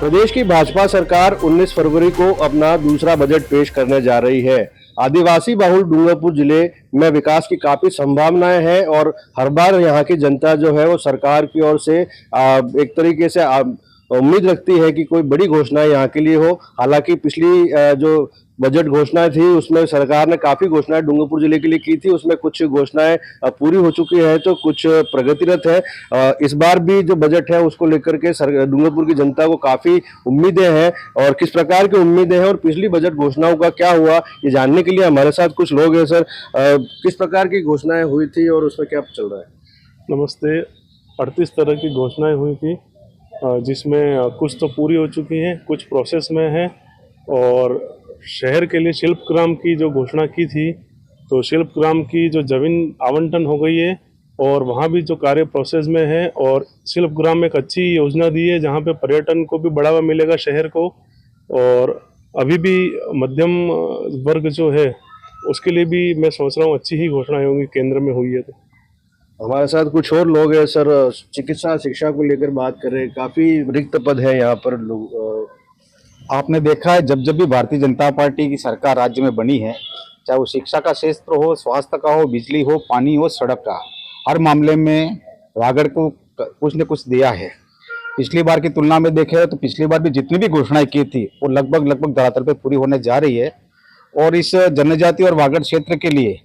प्रदेश की भाजपा सरकार 19 फरवरी को अपना दूसरा बजट पेश करने जा रही है। आदिवासी बहुल डूंगरपुर जिले में विकास की काफी संभावनाएं हैं और हर बार यहाँ की जनता जो है वो सरकार की ओर से एक तरीके से उम्मीद रखती है कि कोई बड़ी घोषणा यहाँ के लिए हो। हालांकि पिछली जो बजट घोषणाएं थी उसमें सरकार ने काफी घोषणाएं डूंगरपुर जिले के लिए की थी। उसमें कुछ घोषणाएं पूरी हो चुकी है तो कुछ प्रगतिरत है। इस बार भी जो बजट है उसको लेकर के डूंगरपुर की जनता को काफी उम्मीदें हैं और किस प्रकार की उम्मीदें हैं और पिछली बजट घोषणाओं का क्या हुआ ये जानने के लिए हमारे साथ कुछ लोग हैं। सर, किस प्रकार की घोषणाएं हुई थी और उसमें क्या चल रहा है? नमस्ते। 38 तरह की घोषणाएं हुई थी जिसमें कुछ तो पूरी हो चुकी हैं, कुछ प्रोसेस में है। और शहर के लिए शिल्पग्राम की जो घोषणा की थी तो शिल्पग्राम की जो जमीन आवंटन हो गई है और वहाँ भी जो कार्य प्रोसेस में है। और शिल्पग्राम एक अच्छी योजना दी है जहाँ पे पर्यटन को भी बढ़ावा मिलेगा शहर को। और अभी भी मध्यम वर्ग जो है उसके लिए भी मैं सोच रहा हूँ अच्छी ही घोषणाएं होंगी केंद्र में हुई है। तो हमारे साथ कुछ और लोग हैं। सर, चिकित्सा शिक्षा को लेकर बात कर रहे हैं, काफी रिक्त पद है यहाँ पर। लोग आपने देखा है जब जब भी भारतीय जनता पार्टी की सरकार राज्य में बनी है, चाहे वो शिक्षा का क्षेत्र हो, स्वास्थ्य का हो, बिजली हो, पानी हो, सड़क का, हर मामले में रागड़ को कुछ न कुछ दिया है। पिछली बार की तुलना में देखें तो पिछली बार भी जितनी भी घोषणाएं की थी वो लगभग धरातल पे पूरी होने जा रही है। और इस जनजाति और वागड़ क्षेत्र के लिए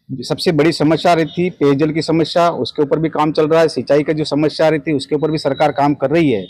सबसे बड़ी समस्या आ रही थी पेयजल की समस्या, उसके ऊपर भी काम चल रहा है। सिंचाई की जो समस्या आ रही थी उसके ऊपर भी सरकार काम कर रही है।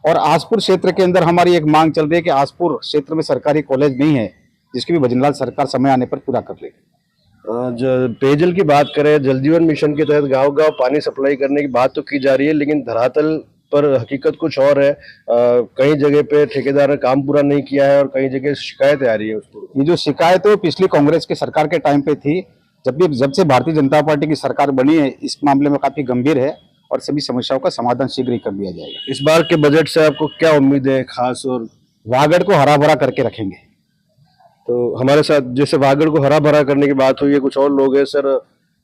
और आसपुर क्षेत्र के अंदर हमारी एक मांग चल रही है कि आसपुर क्षेत्र में सरकारी कॉलेज नहीं है, जिसकी भी भजनलाल सरकार समय आने पर पूरा कर लेगी। पेयजल की बात करें, जल जीवन मिशन के तहत गांव-गांव पानी सप्लाई करने की बात तो की जा रही है, लेकिन धरातल पर हकीकत कुछ और है। कई जगह पे ठेकेदार ने काम पूरा नहीं किया है और कई जगह शिकायतें आ रही है उसको। ये जो शिकायत है पिछली कांग्रेस के सरकार के टाइम पे थी। जब से भारतीय जनता पार्टी की सरकार बनी है इस मामले में काफी गंभीर है और सभी समस्याओं का समाधान शीघ्र ही कर दिया जाएगा। इस बार के बजट से आपको क्या उम्मीद है खास? और वागड़ को हरा भरा करके रखेंगे। तो हमारे साथ जैसे वागड़ को हरा भरा करने की बात हुई है, कुछ और लोग हैं। सर,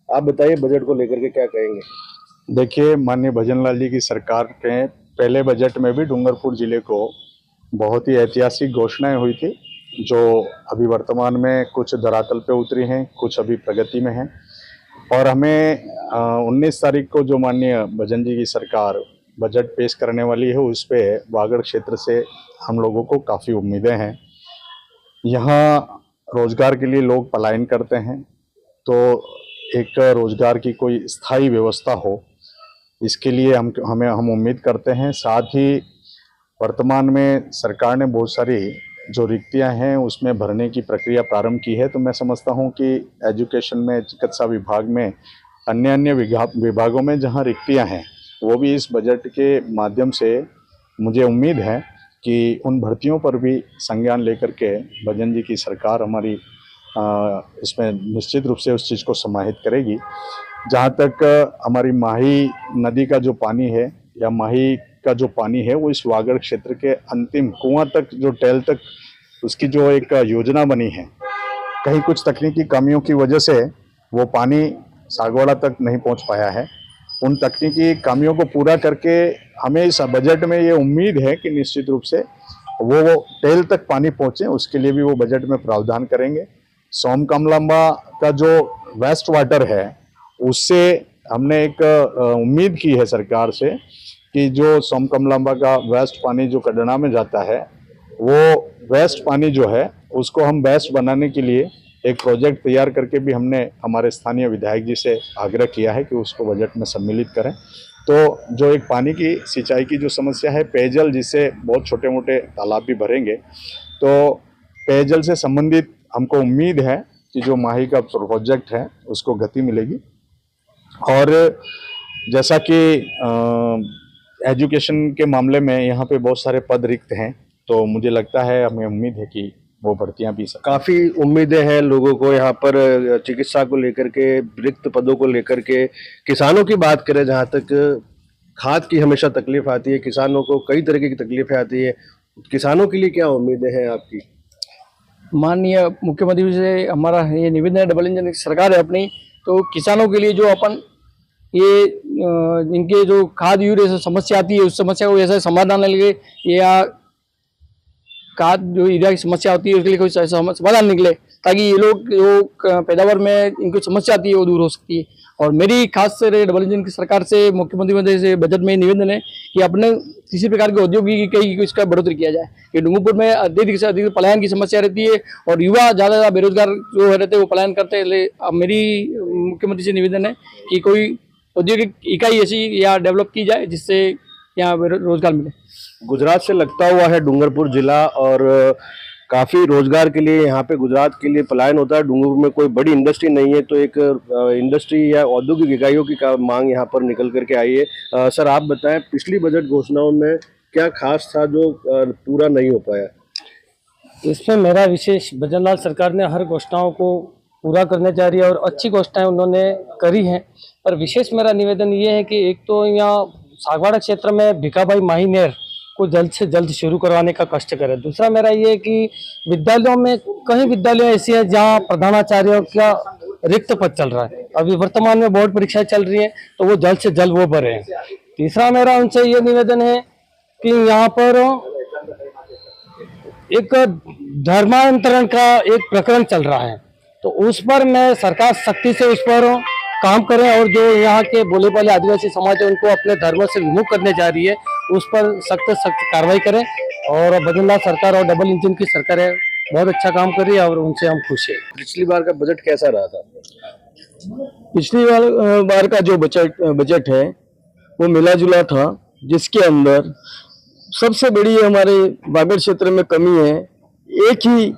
आप बताइए बजट को लेकर के क्या कहेंगे? देखिए, माननीय भजनलाल जी की सरकार के पहले बजट में भी डूंगरपुर जिले को बहुत ही ऐतिहासिक घोषणाएं हुई थी, जो अभी वर्तमान में कुछ धरातल पे उतरी हैं, कुछ अभी प्रगति में हैं। और हमें 19 तारीख को जो माननीय भजन जी की सरकार बजट पेश करने वाली है उस पे वागड़ क्षेत्र से हम लोगों को काफ़ी उम्मीदें हैं। यहाँ रोजगार के लिए लोग पलायन करते हैं, तो एक रोजगार की कोई स्थायी व्यवस्था हो, इसके लिए हम उम्मीद करते हैं। साथ ही वर्तमान में सरकार ने बहुत सारी जो रिक्तियां हैं उसमें भरने की प्रक्रिया प्रारंभ की है। तो मैं समझता हूं कि एजुकेशन में, चिकित्सा विभाग में, अन्य विभागों में जहां रिक्तियां हैं वो भी इस बजट के माध्यम से मुझे उम्मीद है कि उन भर्तियों पर भी संज्ञान लेकर के भजन जी की सरकार हमारी इसमें निश्चित रूप से उस चीज़ को समाहित करेगी। जहाँ तक हमारी माही नदी का जो पानी है या माही का जो पानी है वो इस वागड़ क्षेत्र के अंतिम कुआं तक, जो टेल तक, उसकी जो एक योजना बनी है, कहीं कुछ तकनीकी कमियों की वजह से वो पानी सागवाड़ा तक नहीं पहुंच पाया है। उन तकनीकी कमियों को पूरा करके हमें इस बजट में ये उम्मीद है कि निश्चित रूप से वो टेल तक पानी पहुंचे, उसके लिए भी वो बजट में प्रावधान करेंगे। सोमकमलम्बा का जो वेस्ट वाटर है उससे हमने एक उम्मीद की है सरकार से कि जो सोमकमलम्बा का वेस्ट पानी जो कड़ना में जाता है वो वेस्ट पानी जो है उसको हम बेस्ट बनाने के लिए एक प्रोजेक्ट तैयार करके भी हमने हमारे स्थानीय विधायक जी से आग्रह किया है कि उसको बजट में सम्मिलित करें। तो जो एक पानी की सिंचाई की जो समस्या है, पेयजल, जिससे बहुत छोटे मोटे तालाब भी भरेंगे, तो पेयजल से संबंधित हमको उम्मीद है कि जो माही का प्रोजेक्ट है उसको गति मिलेगी। और जैसा कि एजुकेशन के मामले में यहाँ पे बहुत सारे पद रिक्त हैं, तो मुझे लगता है, हमें उम्मीद है कि वो भर्तियां भी काफी उम्मीदें हैं लोगों को यहाँ पर चिकित्सा को लेकर के, रिक्त पदों को लेकर के। किसानों की बात करें, जहाँ तक खाद की हमेशा तकलीफ आती है, किसानों को कई तरीके की तकलीफें आती है, किसानों के लिए क्या उम्मीदें हैं आपकी? माननीय मुख्यमंत्री से हमारा ये निवेदन है, डबल इंजन सरकार है अपनी, तो किसानों के लिए जो अपन ये इनके जो खाद यूरिया से समस्या आती है उस समस्या को ऐसा समाधान निकले, या खाद जो यूरिया की समस्या होती है उसके लिए कोई समाधान निकले, ताकि ये लोग जो पैदावार में इनको समस्या आती है वो दूर हो सकती है। और मेरी खास से डबल इंजन की सरकार से, मुख्यमंत्री महोदय से बजट में निवेदन है कि अपने किसी प्रकार के औद्योगिक इसका बढ़ोतरी किया जाए। कि डूंगरपुर में अधिक से अधिक पलायन की समस्या रहती है और युवा ज़्यादा बेरोजगार जो रहते हैं वो पलायन करते हैं। अब मेरी मुख्यमंत्री से निवेदन है कि कोई औद्योगिक इकाई ऐसी या डेवलप की जाए जिससे यहाँ रोजगार मिले। गुजरात से लगता हुआ है डूंगरपुर जिला और काफी रोजगार के लिए यहाँ पे गुजरात के लिए पलायन होता है। डूंगरपुर में कोई बड़ी इंडस्ट्री नहीं है, तो एक इंडस्ट्री या औद्योगिक इकाइयों की मांग यहाँ पर निकल करके आई है। सर आप बताएं, पिछली बजट घोषणाओं में क्या खास था जो पूरा नहीं हो पाया? इसमें मेरा विशेष भजनलाल सरकार ने हर घोषणाओं को पूरा करने जा रही है और अच्छी घोषणाएं उन्होंने करी हैं। पर विशेष मेरा निवेदन ये है कि एक तो यहाँ सागवाड़ा क्षेत्र में भिकाबाई माही नहर को जल्द से जल्द शुरू करवाने का कष्ट करें। दूसरा मेरा ये है कि विद्यालयों में कई विद्यालय ऐसी है जहाँ प्रधानाचार्यों का रिक्त पद चल रहा है, अभी वर्तमान में बोर्ड परीक्षाएं चल रही हैं, तो वो जल्द से जल्द वो भरें। तीसरा मेरा उनसे ये निवेदन है कि यहाँ पर एक धर्मांतरण का एक प्रकरण चल रहा है, तो उस पर मैं सरकार सख्ती से उस पर काम करें और जो यहाँ के बोले वाले आदिवासी समाज है उनको अपने धर्म से विमुख करने जा रही है उस पर सख्त कार्रवाई करें। और भजनलाल सरकार और डबल इंजन की सरकार है, बहुत अच्छा काम कर रही है और उनसे हम खुश हैं। पिछली बार का बजट कैसा रहा था? पिछली बार का जो बजट है वो मिला जुला था, जिसके अंदर सबसे बड़ी हमारे बागड़ क्षेत्र में कमी है, एक ही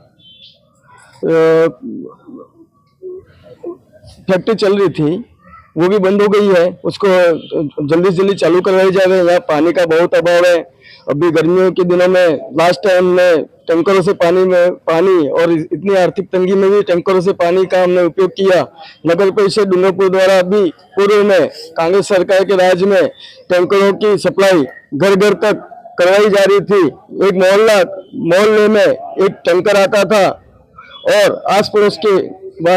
फैक्ट्री चल रही थी वो भी बंद हो गई है, उसको जल्दी से जल्दी चालू करवाई जा रही है। यहाँ पानी का बहुत अभाव है। अभी गर्मियों के दिनों में लास्ट टाइम में टैंकरों से पानी और इतनी आर्थिक तंगी में भी टैंकरों से पानी का हमने उपयोग किया। नगर परिषद डूंगरपुर द्वारा भी पूर्व में कांग्रेस सरकार के राज में टैंकरों की सप्लाई घर घर तक करवाई जा रही थी। एक मोहल्ले में एक टैंकर आता था और आस पड़ोस के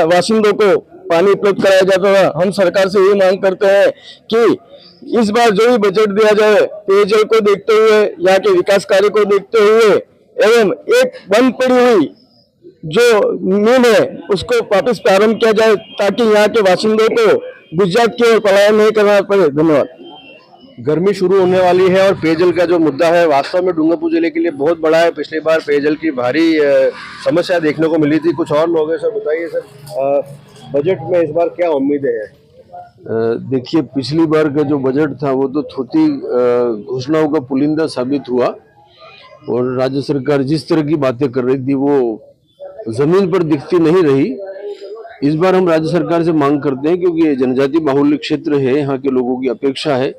बाशिंदों को पानी उपलब्ध कराया जाता था। हम सरकार से यही मांग करते हैं कि इस बार जो भी बजट दिया जाए, पेयजल को देखते हुए, यहाँ के विकास कार्य को देखते हुए एवं एक बंद पड़ी हुई जो नींद है उसको वापस प्रारंभ किया जाए, ताकि यहाँ के बाशिंदों को गुजरात की ओर पलायन नहीं करना पड़े। धन्यवाद। गर्मी शुरू होने वाली है और पेयजल का जो मुद्दा है वास्तव में डूंगरपुर जिले के लिए बहुत बड़ा है। पिछली बार पेयजल की भारी समस्या देखने को मिली थी। कुछ और लोग हैं, सर बताइए सर, बजट में इस बार क्या उम्मीदें हैं? देखिए, पिछली बार का जो बजट था वो तो थोड़ी घोषणाओं का पुलिंदा साबित हुआ और राज्य सरकार जिस तरह की बातें कर रही थी वो जमीन पर दिखती नहीं रही। इस बार हम राज्य सरकार से मांग करते हैं, क्योंकि ये जनजाति बाहुल्य क्षेत्र है, यहाँ के लोगों की अपेक्षा है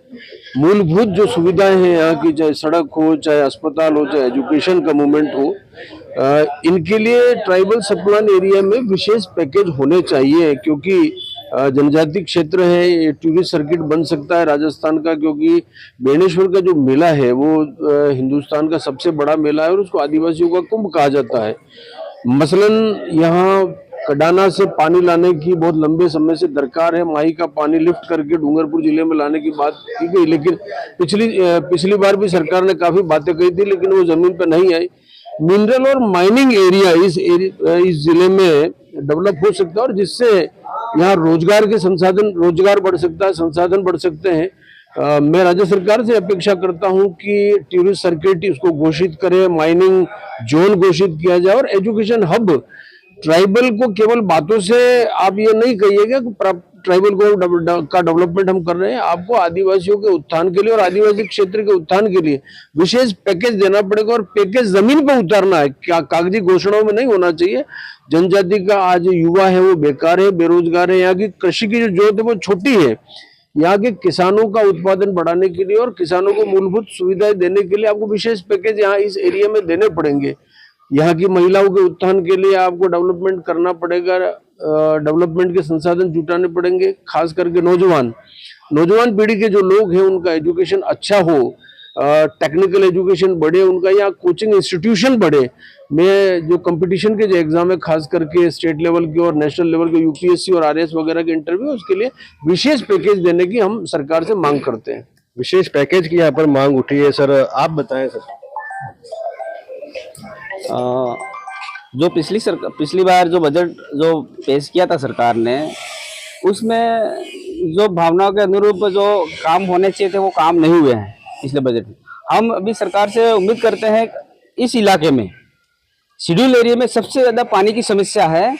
मूलभूत जो सुविधाएं हैं यहाँ की, चाहे सड़क हो, चाहे अस्पताल हो, चाहे एजुकेशन का मूवमेंट हो, इनके लिए ट्राइबल सप्लान एरिया में विशेष पैकेज होने चाहिए। क्योंकि जनजाति क्षेत्र है, ये टूरिस्ट सर्किट बन सकता है राजस्थान का, क्योंकि बेणेश्वर का जो मेला है वो हिंदुस्तान का सबसे बड़ा मेला है और उसको आदिवासियों का कुंभ कहा जाता है। मसलन यहाँ कडाना से पानी लाने की बहुत लंबे समय से दरकार है। माही का पानी लिफ्ट करके डूंगरपुर जिले में लाने की बात की गई, लेकिन पिछली बार भी सरकार ने काफी बातें कही थी, लेकिन वो जमीन पर नहीं आई। मिनरल और माइनिंग एरिया इस जिले में डेवलप हो सकता है और जिससे यहाँ रोजगार बढ़ सकता है, संसाधन बढ़ सकते हैं। मैं राज्य सरकार से अपेक्षा करता हूं कि टूरिस्ट सर्किट उसको घोषित करे, माइनिंग जोन घोषित किया जाए और एजुकेशन हब। ट्राइबल को केवल बातों से आप ये नहीं कहिएगा कि ट्राइबल का डेवलपमेंट हम कर रहे हैं। आपको आदिवासियों के उत्थान के लिए और आदिवासी क्षेत्र के उत्थान के लिए विशेष पैकेज देना पड़ेगा और पैकेज जमीन पर उतारना है, क्या कागजी घोषणाओं में नहीं होना चाहिए। जनजाति का आज युवा है वो बेकार है, बेरोजगार है। यहाँ की कृषि की जो जोत है वो छोटी है। यहाँ के किसानों का उत्पादन बढ़ाने के लिए और किसानों को मूलभूत सुविधाएं देने के लिए आपको विशेष पैकेज यहाँ इस एरिया में देने पड़ेंगे। यहाँ की महिलाओं के उत्थान के लिए आपको डेवलपमेंट करना पड़ेगा, डेवलपमेंट के संसाधन जुटाने पड़ेंगे। खास करके नौजवान पीढ़ी के जो लोग हैं उनका एजुकेशन अच्छा हो, टेक्निकल एजुकेशन बढ़े, उनका यहाँ कोचिंग इंस्टीट्यूशन बढ़े। मैं जो कंपटीशन के जो एग्जाम है, खास करके स्टेट लेवल के और नेशनल लेवल के यूपीएससी और आरएएस वगैरह के इंटरव्यू, उसके लिए विशेष पैकेज देने की हम सरकार से मांग करते हैं। विशेष पैकेज की यहाँ पर मांग उठी है सर, आप बताएं सर। जो पिछली बार जो बजट जो पेश किया था सरकार ने, उसमें जो भावनाओं के अनुरूप जो काम होने चाहिए थे वो काम नहीं हुए हैं पिछले बजट में। हम अभी सरकार से उम्मीद करते हैं इस इलाके में, शेड्यूल एरिया में सबसे ज़्यादा पानी की समस्या है।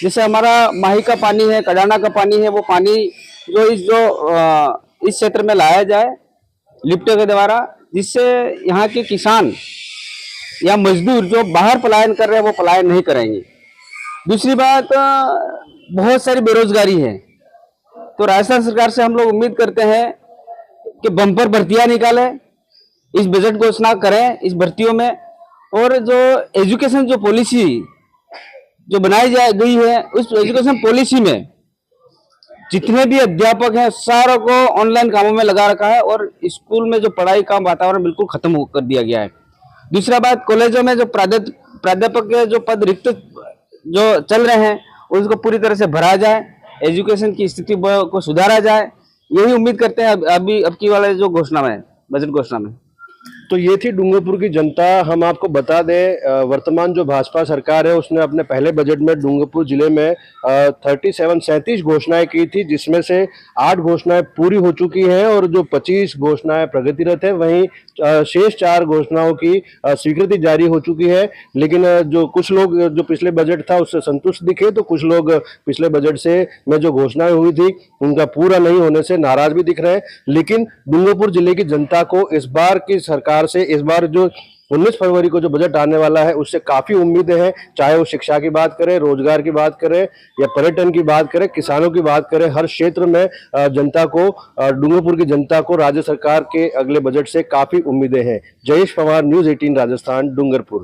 जैसे हमारा माही का पानी है, कडाना का पानी है, वो पानी इस क्षेत्र में लाया जाए लिफ्ट के द्वारा, जिससे यहाँ के किसान या मजदूर जो बाहर पलायन कर रहे हैं वो पलायन नहीं करेंगे। दूसरी बात, बहुत सारी बेरोजगारी है, तो राजस्थान सरकार से हम लोग उम्मीद करते हैं कि बम्पर भर्तियां निकाले, इस बजट घोषणा करें इस भर्तियों में, और जो एजुकेशन जो पॉलिसी जो बनाई गई है, उस एजुकेशन पॉलिसी में जितने भी अध्यापक हैं सारों को ऑनलाइन कामों में लगा रखा है, और स्कूल में जो पढ़ाई का वातावरण बिल्कुल खत्म कर दिया गया है। दूसरा बात, कॉलेजों में जो प्राध्यापक के जो पद रिक्त जो चल रहे हैं उसको पूरी तरह से भरा जाए, एजुकेशन की स्थिति को सुधारा जाए, यही उम्मीद करते हैं अब की वाले जो घोषणा में, बजट घोषणा में। तो ये थी डूंगरपुर की जनता। हम आपको बता दें, वर्तमान जो भाजपा सरकार है उसने अपने पहले बजट में डूंगरपुर जिले में 37 घोषणाएं की थी, जिसमें से 8 घोषणाएं पूरी हो चुकी हैं और जो 25 घोषणाएं प्रगतिरत है, वहीं शेष 4 घोषणाओं की स्वीकृति जारी हो चुकी है। लेकिन जो कुछ लोग जो पिछले बजट था उससे संतुष्ट दिखे, तो कुछ लोग पिछले बजट से में जो घोषणाएं हुई थी उनका पूरा नहीं होने से नाराज भी दिख रहे हैं। लेकिन डूंगरपुर जिले की जनता को इस बार की सरकार से, इस बार जो 19 फरवरी को जो बजट आने वाला है, उससे काफी उम्मीदें हैं। चाहे वो शिक्षा की बात करें, रोजगार की बात करें या पर्यटन की बात करें, किसानों की बात करें, हर क्षेत्र में जनता को, डूंगरपुर की जनता को राज्य सरकार के अगले बजट से काफी उम्मीदें हैं। जयेश पवार, न्यूज़ 18 राजस्थान, डूंगरपुर।